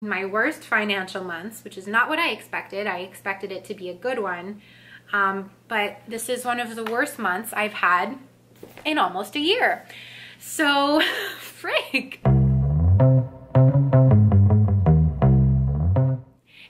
my worst financial months, which is not what I expected. I expected it to be a good one. But this is one of the worst months I've had in almost a year. So, frick.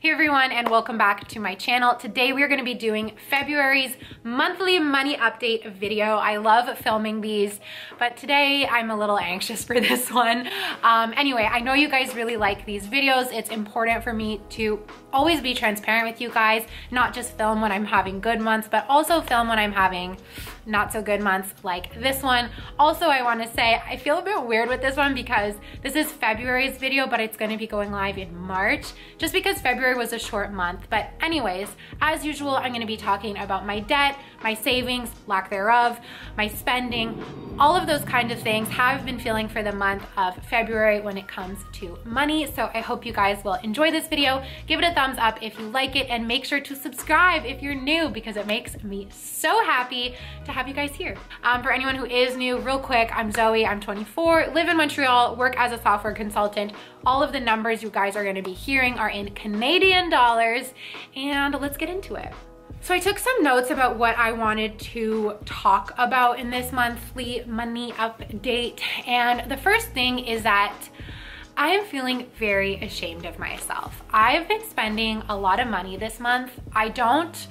Hey everyone, and welcome back to my channel. Today we are going to be doing February's monthly money update video. I love filming these, but today I'm a little anxious for this one. Anyway, I know you guys really like these videos. It's important for me to always be transparent with you guys, not just film when I'm having good months, but also film when I'm having not so good months like this one. Also, I want to say I feel a bit weird with this one because this is February's video, but it's going to be going live in March just because February was a short month. But anyways, as usual, I'm going to be talking about my debt, my savings, lack thereof, my spending, all of those kind of things, how I've been feeling for the month of February when it comes to money. So I hope you guys will enjoy this video. Give it a thumbs up if you like it, and make sure to subscribe if you're new because it makes me so happy to have you guys here. For anyone who is new, real quick, I'm Zoe, I'm 24, live in Montreal, work as a software consultant. All of the numbers you guys are gonna be hearing are in Canadian dollars, and let's get into it. So I took some notes about what I wanted to talk about in this monthly money update. And the first thing is that I am feeling very ashamed of myself. I've been spending a lot of money this month. I don't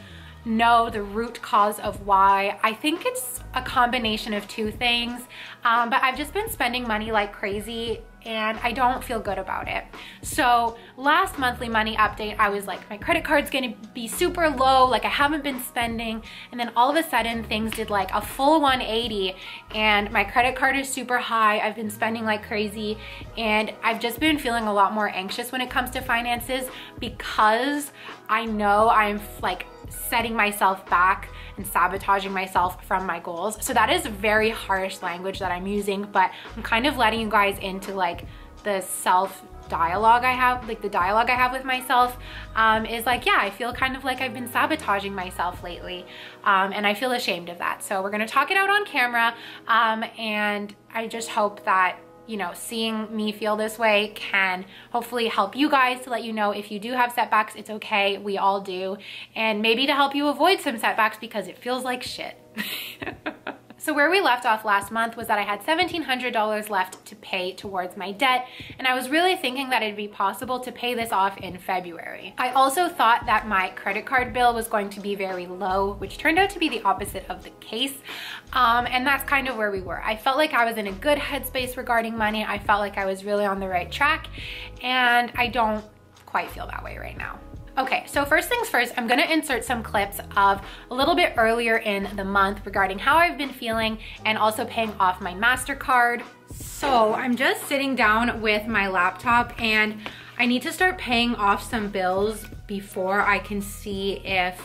know the root cause of why. I think it's a combination of two things, but I've just been spending money like crazy and I don't feel good about it. So last monthly money update, I was like, my credit card's gonna be super low, like I haven't been spending, and then all of a sudden things did like a full 180 and my credit card is super high. I've been spending like crazy and I've just been feeling a lot more anxious when it comes to finances because I know I'm like setting myself back and sabotaging myself from my goals. So that is very harsh language that I'm using, but I'm kind of letting you guys into like the dialogue I have with myself, is like, yeah, I feel kind of like I've been sabotaging myself lately, and I feel ashamed of that. So we're gonna talk it out on camera, and I just hope that, you know, seeing me feel this way can hopefully help you guys to let you know if you do have setbacks, it's okay, we all do, and maybe to help you avoid some setbacks because it feels like shit. So where we left off last month was that I had $1,700 left to pay towards my debt, and I was really thinking that it'd be possible to pay this off in February. I also thought that my credit card bill was going to be very low, which turned out to be the opposite of the case, and that's kind of where we were. I felt like I was in a good headspace regarding money. I felt like I was really on the right track, and I don't quite feel that way right now. Okay, so first things first, I'm gonna insert some clips of a little bit earlier in the month regarding how I've been feeling and also paying off my Mastercard. So I'm just sitting down with my laptop and I need to start paying off some bills before I can see if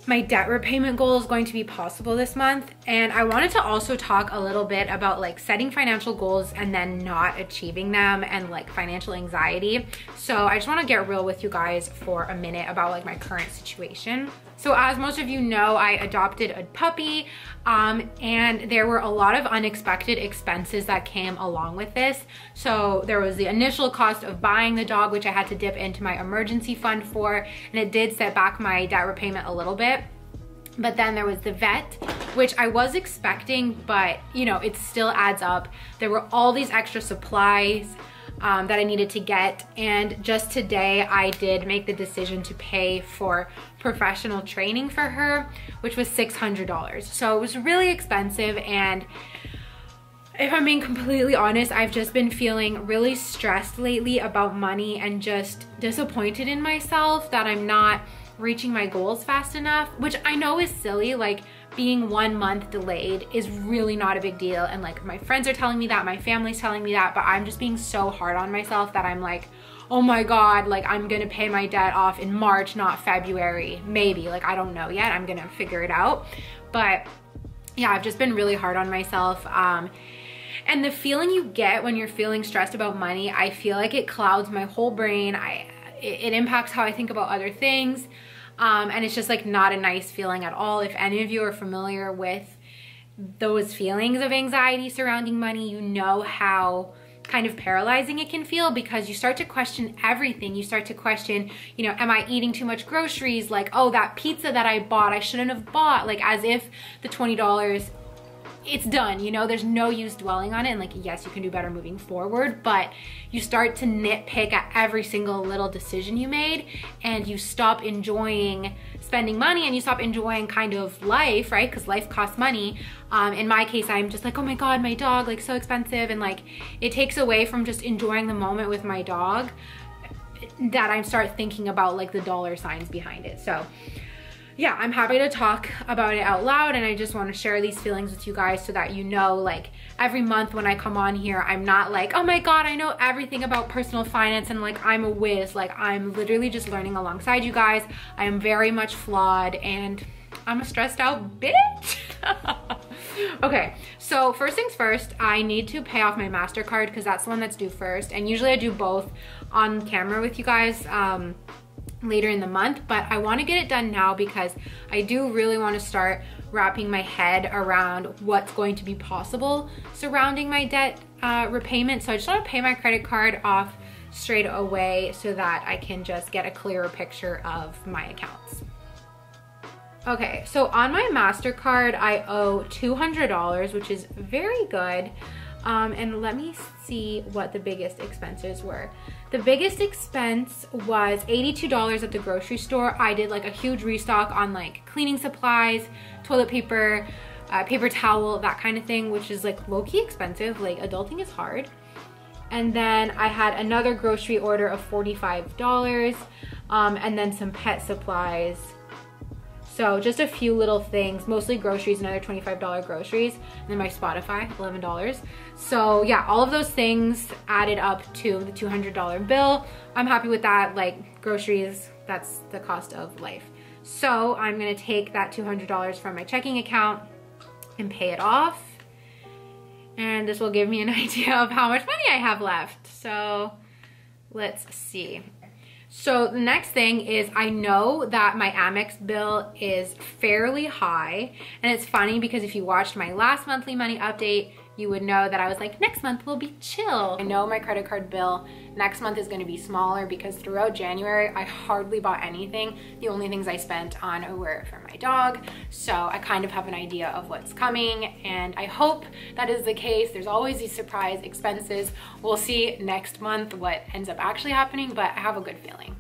my debt repayment goal is going to be possible this month. And I wanted to also talk a little bit about like setting financial goals and then not achieving them and like financial anxiety. So I just want to get real with you guys for a minute about like my current situation. So as most of you know, I adopted a puppy, and there were a lot of unexpected expenses that came along with this. So there was the initial cost of buying the dog, which I had to dip into my emergency fund for, and it did set back my debt repayment a little bit. But then there was the vet, which I was expecting, but you know, it still adds up. There were all these extra supplies that I needed to get, and just today I did make the decision to pay for professional training for her, which was $600. So it was really expensive, and if I'm being completely honest, I've just been feeling really stressed lately about money and just disappointed in myself that I'm not reaching my goals fast enough, which I know is silly. Like, being 1 month delayed is really not a big deal, and like my friends are telling me that, my family's telling me that, but I'm just being so hard on myself that I'm like, oh my god, like I'm gonna pay my debt off in March, not February, maybe. Like, I don't know yet, I'm gonna figure it out. But yeah, I've just been really hard on myself, and the feeling you get when you're feeling stressed about money, I feel like it clouds my whole brain. It impacts how I think about other things. And it's just like not a nice feeling at all. If any of you are familiar with those feelings of anxiety surrounding money, you know how kind of paralyzing it can feel, because you start to question everything. You start to question, you know, am I eating too much groceries? Like, oh, that pizza that I bought, I shouldn't have bought. Like, as if the $20, it's done, you know, there's no use dwelling on it. And like, yes, you can do better moving forward, but you start to nitpick at every single little decision you made, and you stop enjoying spending money, and you stop enjoying kind of life, right? Because life costs money. In my case, I'm just like, oh my God, my dog, like so expensive. And like, it takes away from just enjoying the moment with my dog, that I start thinking about like the dollar signs behind it. So yeah, I'm happy to talk about it out loud, and I just want to share these feelings with you guys so that you know, like, every month when I come on here, I'm not like, oh my God, I know everything about personal finance and like I'm a whiz. Like, I'm literally just learning alongside you guys. I am very much flawed, and I'm a stressed out bitch. Okay, so first things first, I need to pay off my Mastercard because that's the one that's due first. And usually I do both on camera with you guys later in the month, but I want to get it done now because I do really want to start wrapping my head around what's going to be possible surrounding my debt repayment. So I just want to pay my credit card off straight away so that I can just get a clearer picture of my accounts. Okay, so on my Mastercard, I owe $200, which is very good. And let me see what the biggest expenses were. The biggest expense was $82 at the grocery store. I did like a huge restock on like cleaning supplies, toilet paper, paper towel, that kind of thing, which is like low-key expensive. Like, adulting is hard. And then I had another grocery order of $45, and then some pet supplies. So just a few little things, mostly groceries, another $25 groceries, and then my Spotify, $11. So yeah, all of those things added up to the $200 bill. I'm happy with that. Like, groceries, that's the cost of life. So I'm gonna take that $200 from my checking account and pay it off. And this will give me an idea of how much money I have left. So let's see. So the next thing is, I know that my Amex bill is fairly high, and it's funny because if you watched my last monthly money update, you would know that I was like, next month will be chill. I know my credit card bill next month is going to be smaller because throughout January, I hardly bought anything. The only things I spent on were for my dog. So I kind of have an idea of what's coming, and I hope that is the case. There's always these surprise expenses. We'll see next month what ends up actually happening, but I have a good feeling.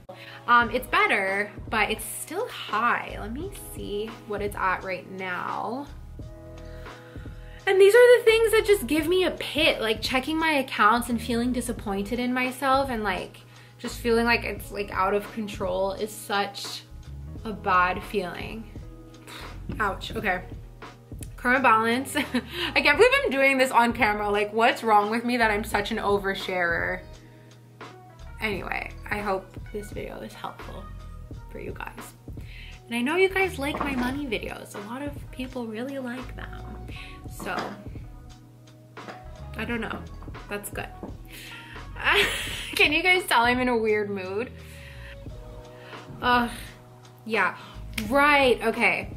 It's better, but it's still high. Let me see what it's at right now. And these are the things that just give me a pit, like checking my accounts and feeling disappointed in myself, and like just feeling like it's like out of control is such a bad feeling. Ouch. Okay. Current balance. I can't believe I'm doing this on camera. Like, what's wrong with me that I'm such an oversharer? Anyway, I hope this video is helpful for you guys. And I know you guys like my money videos. A lot of people really like them. So, I don't know. That's good. Can you guys tell I'm in a weird mood? Yeah, right, okay.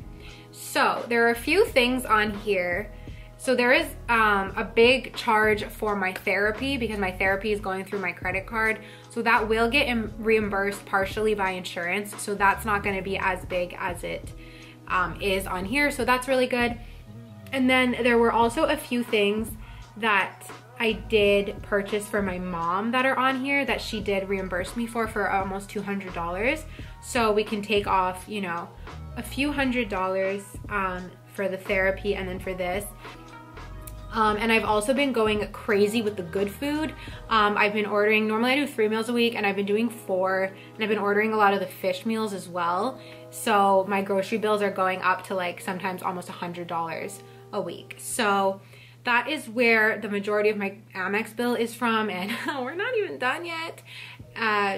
So, there are a few things on here. So there is a big charge for my therapy because my therapy is going through my credit card. So that will get reimbursed partially by insurance. So that's not gonna be as big as it is on here. So that's really good. And then there were also a few things that I did purchase for my mom that are on here that she did reimburse me for almost $200. So we can take off, you know, a few $100s for the therapy and then for this. And I've also been going crazy with the good food. I've been ordering, normally I do 3 meals a week, and I've been doing 4, and I've been ordering a lot of the fish meals as well. So my grocery bills are going up to like sometimes almost $100 a week. So that is where the majority of my Amex bill is from, and we're not even done yet.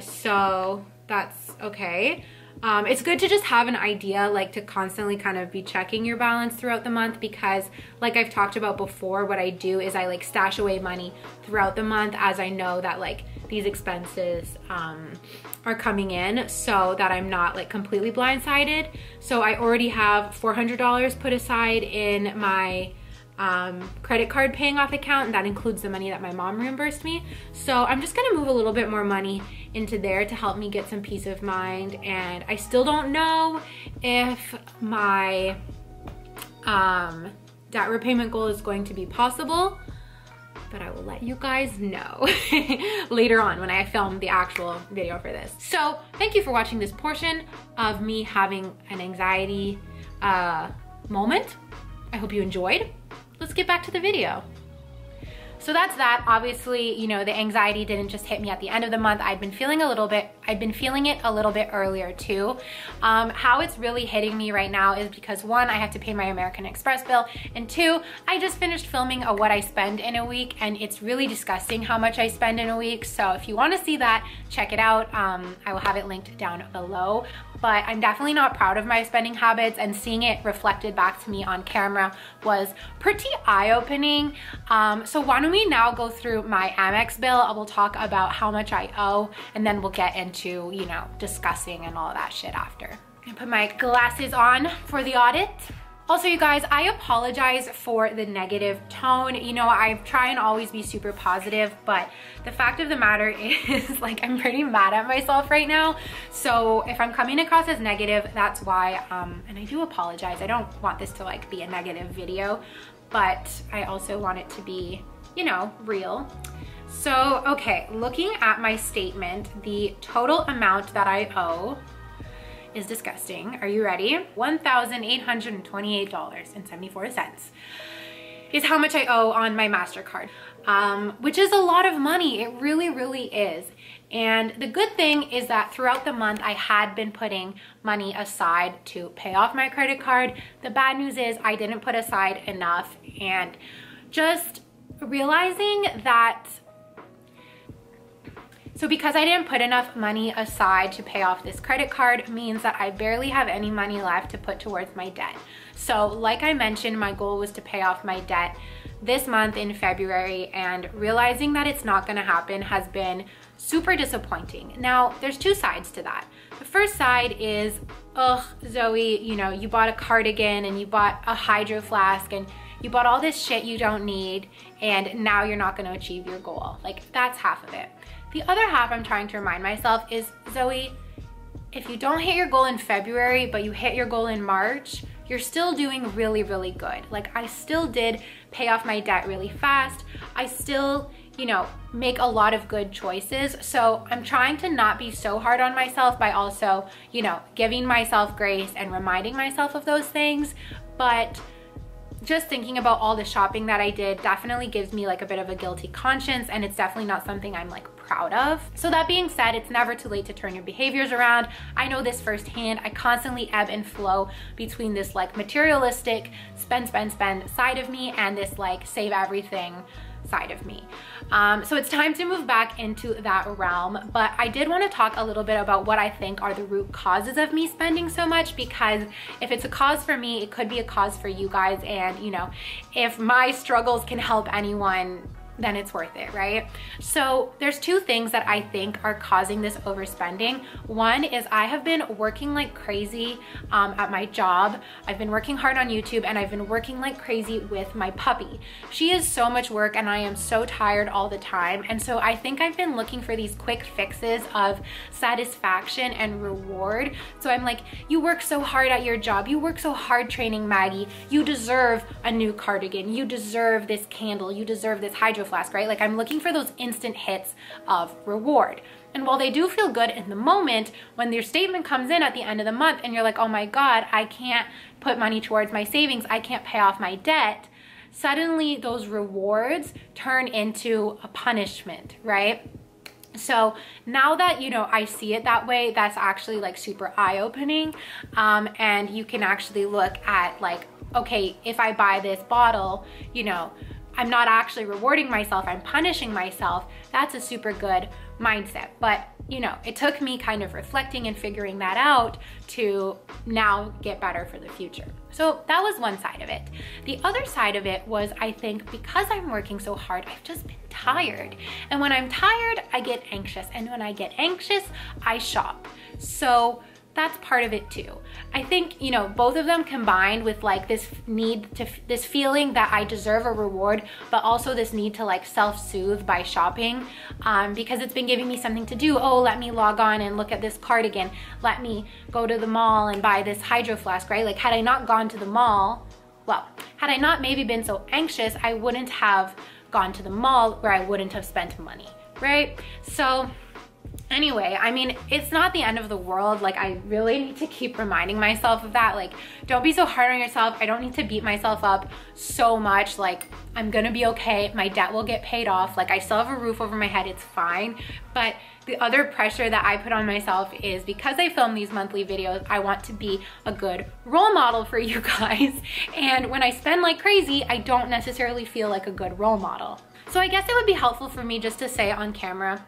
So that's okay. It's good to just have an idea, like to constantly kind of be checking your balance throughout the month, because like I've talked about before, what I do is I like stash away money throughout the month as I know that like these expenses are coming in, so that I'm not like completely blindsided. So I already have $400 put aside in my credit card paying off account, and that includes the money that my mom reimbursed me. So I'm just gonna move a little bit more money into there to help me get some peace of mind. And I still don't know if my debt repayment goal is going to be possible, but I will let you guys know later on when I film the actual video for this. So thank you for watching this portion of me having an anxiety moment. I hope you enjoyed. Let's get back to the video. So that's that. Obviously, you know, the anxiety didn't just hit me at the end of the month. I've been feeling it a little bit earlier too. How it's really hitting me right now is because one, I have to pay my American Express bill, and two, I just finished filming a what I spend in a week, and it's really disgusting how much I spend in a week. So if you want to see that, check it out. I will have it linked down below. But I'm definitely not proud of my spending habits, and seeing it reflected back to me on camera was pretty eye-opening. So why don't we now go through my AMEX bill. I will talk about how much I owe, and then we'll get into, you know, discussing and all that shit after. I'm gonna put my glasses on for the audit. Also, you guys, I apologize for the negative tone. You know, I try and always be super positive, but the fact of the matter is, like, I'm pretty mad at myself right now. So if I'm coming across as negative, that's why, and I do apologize. I don't want this to, like, be a negative video, but I also want it to be, you know, real. So, okay, looking at my statement, the total amount that I owe is disgusting. Are you ready? $1,828.74 is how much I owe on my Mastercard, which is a lot of money. It really, really is. And the good thing is that throughout the month, I had been putting money aside to pay off my credit card. The bad news is I didn't put aside enough, and just realizing that, so because I didn't put enough money aside to pay off this credit card means that I barely have any money left to put towards my debt. So like I mentioned, my goal was to pay off my debt this month in February, and realizing that it's not gonna happen has been super disappointing. Now, there's two sides to that. The first side is, ugh, Zoe, you know, you bought a cardigan and you bought a hydro flask and you bought all this shit you don't need, and now you're not gonna achieve your goal. Like, that's half of it. The other half I'm trying to remind myself is, Zoe, if you don't hit your goal in February, but you hit your goal in March, you're still doing really, really good. Like, I still did pay off my debt really fast. I still, you know, make a lot of good choices. So I'm trying to not be so hard on myself by also, you know, giving myself grace and reminding myself of those things. But just thinking about all the shopping that I did definitely gives me like a bit of a guilty conscience, and it's definitely not something I'm like proud of. So that being said, it's never too late to turn your behaviors around. I know this firsthand. I constantly ebb and flow between this like materialistic spend side of me and this like save everything side of me. So it's time to move back into that realm. But I did want to talk a little bit about what I think are the root causes of me spending so much, because if it's a cause for me, it could be a cause for you guys. And you know, if my struggles can help anyone, then it's worth it, right? So there's two things that I think are causing this overspending. One is I have been working like crazy at my job. I've been working hard on YouTube, and I've been working like crazy with my puppy. She is so much work, and I am so tired all the time. And so I think I've been looking for these quick fixes of satisfaction and reward. So I'm like, you work so hard at your job. You work so hard training Maggie. You deserve a new cardigan. You deserve this candle. You deserve this hydro flask, right? Like, I'm looking for those instant hits of reward. And while they do feel good in the moment, when your statement comes in at the end of the month and you're like, oh my God, I can't put money towards my savings, I can't pay off my debt, suddenly those rewards turn into a punishment, right? So now that, you know, I see it that way, that's actually like super eye-opening. And you can actually look at like, okay, if I buy this bottle, you know, I'm not actually rewarding myself, I'm punishing myself. That's a super good mindset. But, you know, it took me kind of reflecting and figuring that out to now get better for the future. So that was one side of it. The other side of it was, I think, because I'm working so hard, I've just been tired. And when I'm tired, I get anxious. And when I get anxious, I shop. So that's part of it too. I think, you know, both of them combined with like this this feeling that I deserve a reward, but also this need to like self-soothe by shopping, because it's been giving me something to do. Oh, let me log on and look at this cardigan. Let me go to the mall and buy this hydro flask, right? Like had I not gone to the mall, well, had I not maybe been so anxious, I wouldn't have gone to the mall where I wouldn't have spent money, right? So anyway, I mean, it's not the end of the world. Like, I really need to keep reminding myself of that. Like, don't be so hard on yourself. I don't need to beat myself up so much. Like, I'm gonna be okay. My debt will get paid off. Like, I still have a roof over my head. It's fine. But the other pressure that I put on myself is because I film these monthly videos, I want to be a good role model for you guys. And when I spend like crazy, I don't necessarily feel like a good role model. So I guess it would be helpful for me just to say on camera,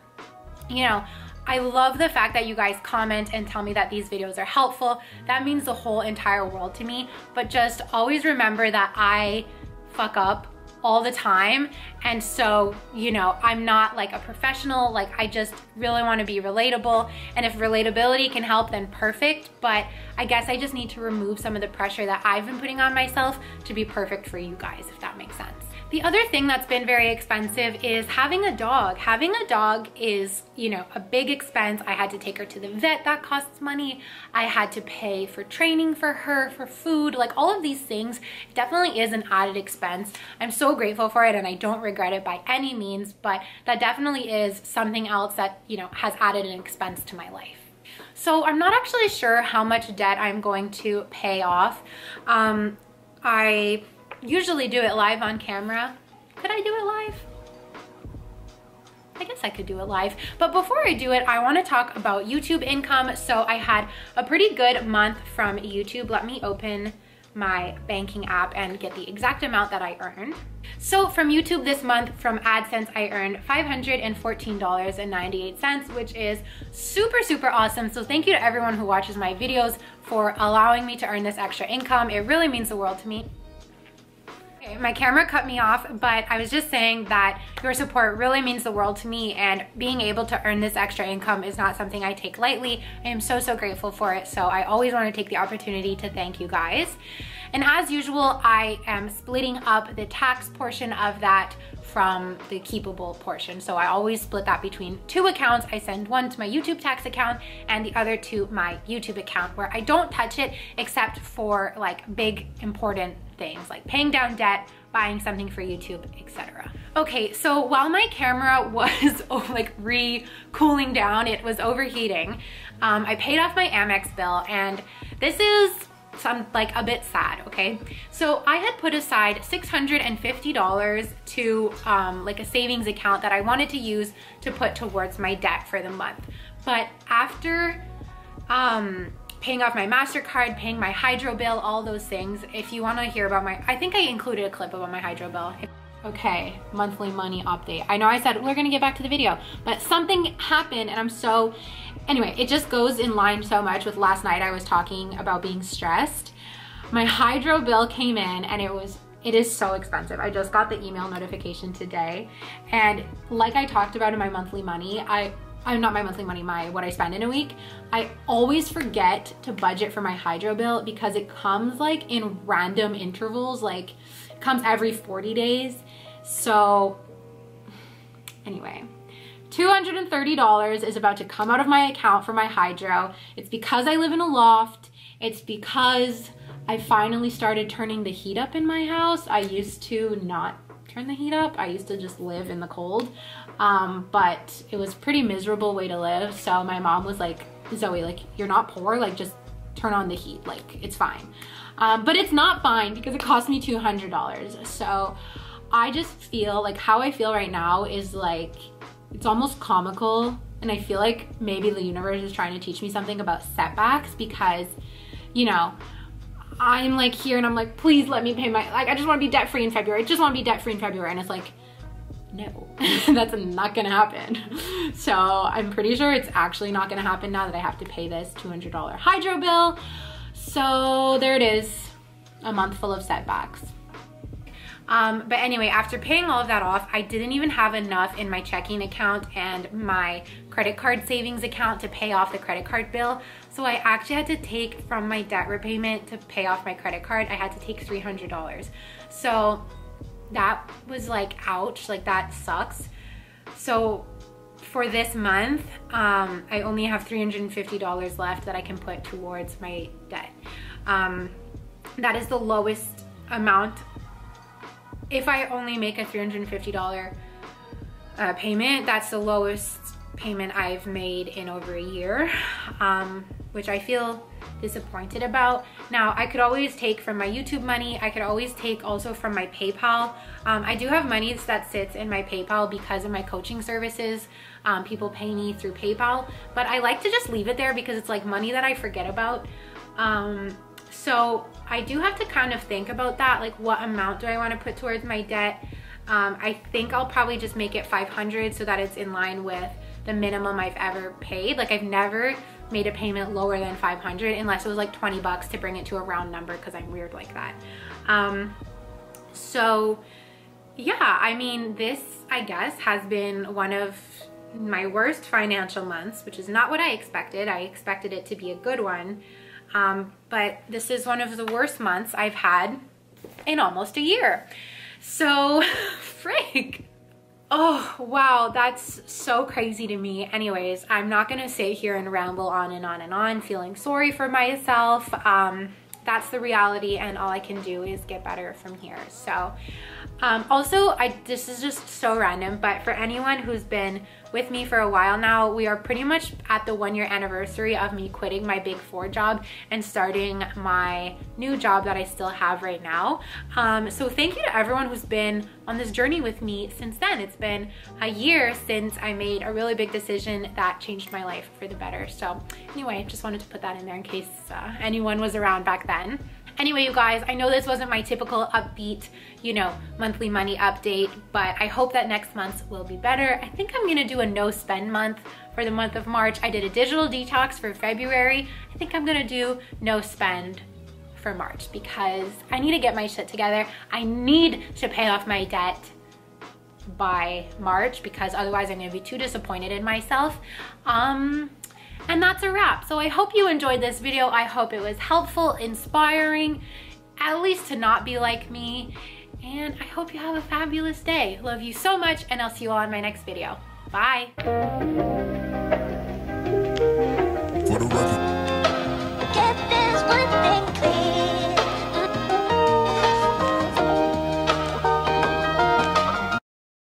you know, I love the fact that you guys comment and tell me that these videos are helpful. That means the whole entire world to me. But just always remember that I fuck up all the time. And so, you know, I'm not like a professional. Like, I just really want to be relatable. And if relatability can help, then perfect. But I guess I just need to remove some of the pressure that I've been putting on myself to be perfect for you guys, if that makes sense. The other thing that's been very expensive is having a dog. Having a dog is, you know, a big expense. I had to take her to the vet, that costs money. I had to pay for training for her, for food, like all of these things definitely is an added expense. I'm so grateful for it and I don't regret it by any means, but that definitely is something else that, you know, has added an expense to my life. So I'm not actually sure how much debt I'm going to pay off. I usually do it live on camera. Could I do it live? I guess I could do it live. But before I do it, I want to talk about YouTube income. So I had a pretty good month from YouTube. Let me open my banking app and get the exact amount that I earned. So from YouTube this month, from AdSense, I earned $514.98, which is super, super awesome. So thank you to everyone who watches my videos for allowing me to earn this extra income. It really means the world to me. Okay, my camera cut me off, but I was just saying that your support really means the world to me, and being able to earn this extra income is not something I take lightly. I am so, so grateful for it. So I always want to take the opportunity to thank you guys. And as usual, I am splitting up the tax portion of that from the keepable portion. So I always split that between two accounts. I send one to my YouTube tax account and the other to my YouTube account, where I don't touch it except for like big important things like paying down debt, buying something for YouTube, etc. Okay, so while my camera was like cooling down, it was overheating, I paid off my AMEX bill, and this is like a bit sad, okay? So I had put aside $650 to like a savings account that I wanted to use to put towards my debt for the month. But after paying off my Mastercard, paying my hydro bill, all those things, if you want to hear about I think I included a clip about my hydro bill. Okay, monthly money update. I know I said we're gonna get back to the video, but something happened and anyway, it just goes in line so much with last night. I was talking about being stressed. My hydro bill came in and it is so expensive. I just got the email notification today. And like I talked about in my monthly money, not my monthly money, what I spend in a week, I always forget to budget for my hydro bill because it comes like in random intervals, like it comes every 40 days. So anyway, $230 is about to come out of my account for my hydro. It's because I live in a loft. It's because I finally started turning the heat up in my house. I used to not turn the heat up. I used to just live in the cold. But it was a pretty miserable way to live. So my mom was like, Zoe, like, you're not poor, like just turn on the heat, like it's fine. But it's not fine because it cost me $200. So I just feel like how I feel right now is like, it's almost comical. And I feel like maybe the universe is trying to teach me something about setbacks, because, you know, I'm like here and I'm like, please let me pay I just want to be debt free in February. I just want to be debt free in February. And it's like, no, that's not gonna happen. So I'm pretty sure it's actually not gonna happen now that I have to pay this $200 hydro bill. So there it is, a month full of setbacks. But anyway, after paying all of that off, I didn't even have enough in my checking account and my credit card savings account to pay off the credit card bill. So I actually had to take from my debt repayment to pay off my credit card. I had to take $300. So that was like, ouch, like that sucks. So for this month, I only have $350 left that I can put towards my debt. That is the lowest amount. If I only make a $350 payment, that's the lowest payment I've made in over a year, which I feel disappointed about. Now, I could always take from my YouTube money. I could always take also from my PayPal. I do have money that sits in my PayPal because of my coaching services. People pay me through PayPal, but I like to just leave it there because it's like money that I forget about. So I do have to kind of think about that, like what amount do I want to put towards my debt? I think I'll probably just make it 500 so that it's in line with the minimum I've ever paid. Like I've never made a payment lower than 500 unless it was like 20 bucks to bring it to a round number because I'm weird like that. So yeah, I mean, this I guess has been one of my worst financial months, which is not what I expected. I expected it to be a good one. But this is one of the worst months I've had in almost a year. So, frick. Oh, wow, that's so crazy to me. Anyways, I'm not gonna sit here and ramble on and on and on, feeling sorry for myself. That's the reality, and all I can do is get better from here. So, also, this is just so random, but for anyone who's been with me for a while now, we are pretty much at the 1-year anniversary of me quitting my Big 4 job and starting my new job that I still have right now. So thank you to everyone who's been on this journey with me since then. It's been a year since I made a really big decision that changed my life for the better. So anyway, just wanted to put that in there in case anyone was around back then. Anyway, you guys, I know this wasn't my typical upbeat, you know, monthly money update, but I hope that next month will be better. I think I'm gonna do a no spend month for the month of March. I did a digital detox for February. I think I'm gonna do no spend for March because I need to get my shit together. I need to pay off my debt by March because otherwise I'm gonna be too disappointed in myself. And that's a wrap. So I hope you enjoyed this video. I hope it was helpful, inspiring, at least to not be like me. And I hope you have a fabulous day. Love you so much, and I'll see you all in my next video. Bye.